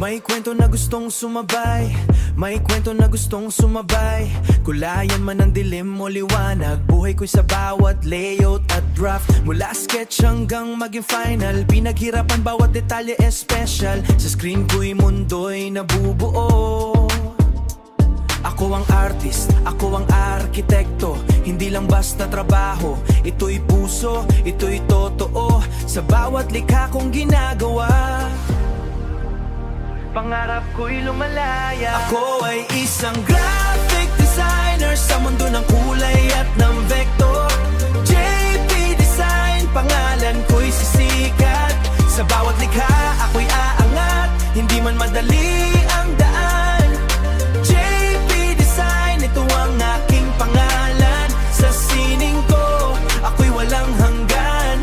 May kwento na gustong sumabay, may kwento na gustong sumabay. Kulayan man ng dilim o liwanag, buhay ko'y sa bawat layout at draft. Mula sketch hanggang maging final, pinaghirapan bawat detalye special. Sa screen ko'y mundo'y nabubuo. Ako ang artist, ako ang arkitekto. Hindi lang basta trabaho, ito'y puso, ito'y totoo. Sa bawat likha kong ginagawa, pangarap ko'y lumalaya. Ako ay isang graphic designer sa mundo ng kulay at ng vector. JP Design, pangalan ko'y sisikat. Sa bawat likha ako'y aangat, hindi man madali ang daan. JP Design, ito ang aking pangalan. Sa sining ko, ako'y walang hanggan.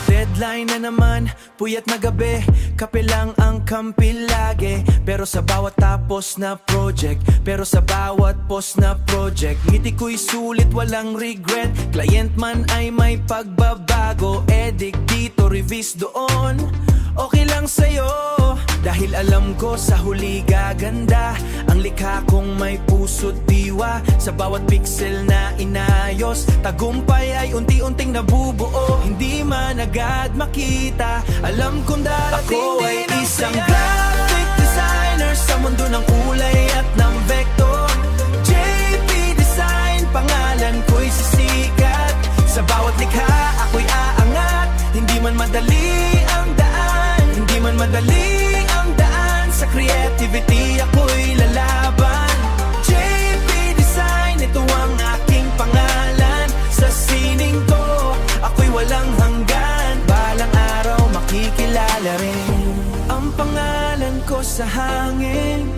Deadline na naman, puyat na gabi, kape lang ang kampi lagi. Pero sa bawat tapos na project, pero sa bawat post na project, ngiti ko'y sulit, walang regret. Client man ay may pagbabago, edit dito, revise doon. Okay lang sa'yo, dahil alam ko sa huli gaganda ang likha kong may puso't diwa. Sa bawat pixel na inayos, tagumpay ay unti-unting nabubuo. Hindi man agad makita, alam kong darating. Ako ay isang graphic designer sa mundo ng kulay at ng vector. JP Design, pangalan ko'y sisikat. Sa bawat likha ako'y aangat, hindi man madali ang daan, hindi man madali ang daan. Sa creativity ako'y lalaban. JP Design, ito ang aking pangalan. Sa sining ko, ako'y walang hanggan. Balang araw makikilala rin ang pangalan ko sa hangin.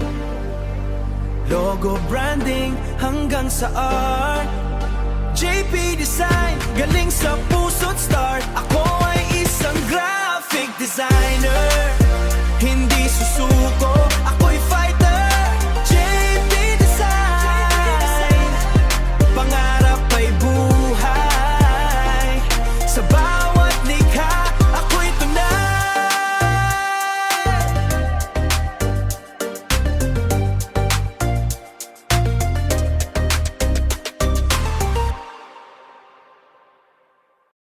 Logo, branding, hanggang sa art. JP Design, galing sa puso't start. Ako